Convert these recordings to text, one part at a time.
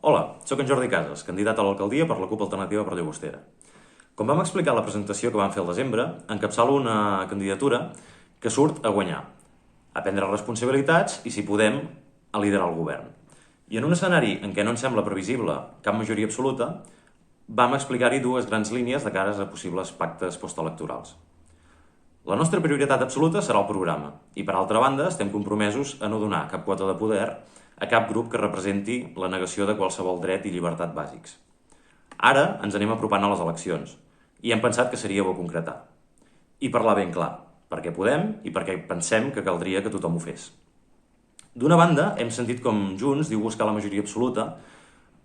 Hola, sóc en Jordi Casas, candidat a l'alcaldia per la CUP Alternativa per Llagostera. Com vam explicar a la presentació que vam fer al desembre, encapçalo una candidatura que surt a guanyar, a prendre responsabilitats i, si podem, a liderar el govern. I en un escenari en què no ens sembla previsible cap majoria absoluta, vam explicar-hi dues grans línies de cares a possibles pactes postelectorals. La nostra prioritat absoluta serà el programa i, per altra banda, estem compromesos a no donar cap quota de poder a cap grup que representi la negació de qualsevol dret i llibertat bàsics. Ara ens anem apropant a les eleccions i hem pensat que seria bo concretar. I parlar ben clar, perquè podem i perquè pensem que caldria que tothom ho fes. D'una banda, hem sentit com Junts diu buscar la majoria absoluta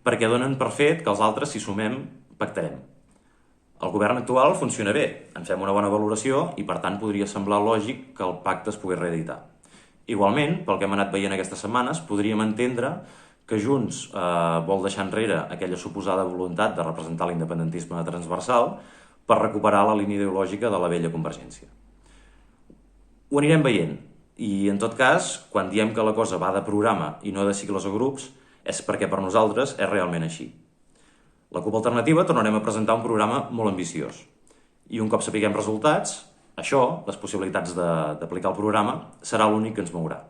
perquè donen per fet que els altres, si sumem, pactarem. El govern actual funciona bé, en fem una bona valoració i, per tant, podria semblar lògic que el pacte es pogués reeditar. Igualment, pel que hem anat veient aquestes setmanes, podríem entendre que Junts vol deixar enrere aquella suposada voluntat de representar l'independentisme transversal per recuperar la línia ideològica de la vella Convergència. Ho anirem veient i, en tot cas, quan diem que la cosa va de programa i no de cicles o grups, és perquè per nosaltres és realment així. La CUP Alternativa tornarem a presentar un programa molt ambiciós i un cop sapiguem resultats, això, les possibilitats d'aplicar el programa, serà l'únic que ens mourà.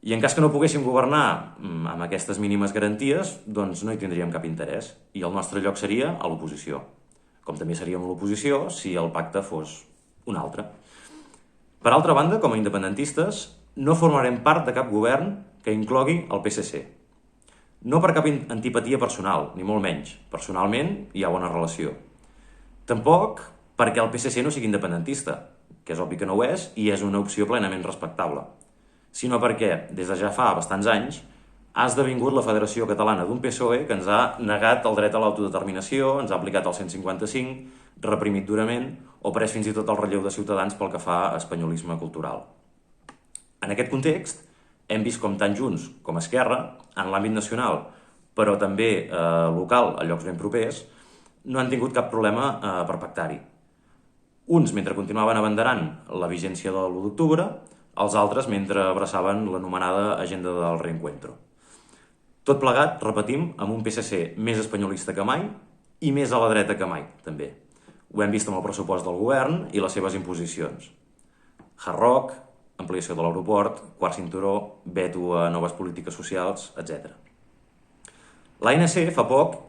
I en cas que no poguéssim governar amb aquestes mínimes garanties, doncs no hi tindríem cap interès i el nostre lloc seria a l'oposició, com també seríem a l'oposició si el pacte fos un altre. Per altra banda, com a independentistes, no formarem part de cap govern que inclogui el PSC. No per cap antipatia personal, ni molt menys. Personalment hi ha bona relació. Tampoc perquè el PSC no sigui independentista, que és obvi que no ho és i és una opció plenament respectable, sinó perquè, des de ja fa bastants anys, ha esdevingut la Federació Catalana d'un PSOE que ens ha negat el dret a l'autodeterminació, ens ha aplicat el 155, reprimit durament o pres fins i tot el relleu de Ciutadans pel que fa a espanyolisme cultural. En aquest context, hem vist com tant Junts com Esquerra, en l'àmbit nacional, però també local, a llocs ben propers, no han tingut cap problema per pactar-hi. Uns mentre continuaven abanderant la vigència de l'1 d'octubre, els altres mentre abraçaven l'anomenada agenda del reencuentro. Tot plegat, repetim, amb un PSC més espanyolista que mai i més a la dreta que mai, també. Ho hem vist amb el pressupost del govern i les seves imposicions. Hard Rock, ampliació de l'aeroport, quart cinturó, veto a noves polítiques socials, etc. L'ANC fa poc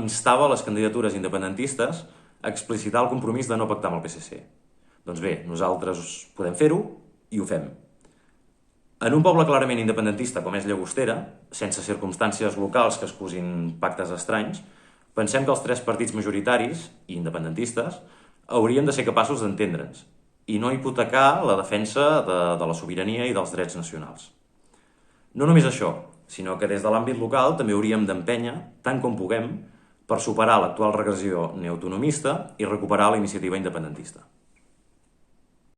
instava les candidatures independentistes a explicitar el compromís de no pactar amb el PSC. Doncs bé, nosaltres podem fer-ho i ho fem. En un poble clarament independentista com és Llagostera, sense circumstàncies locals que excusin pactes estranys, pensem que els tres partits majoritaris i independentistes haurien de ser capaços d'entendre'ns i no hipotecar la defensa de la sobirania i dels drets nacionals. No només això, sinó que des de l'àmbit local també hauríem d'empènyer, tant com puguem, per superar l'actual regressió neoautonomista i recuperar la iniciativa independentista.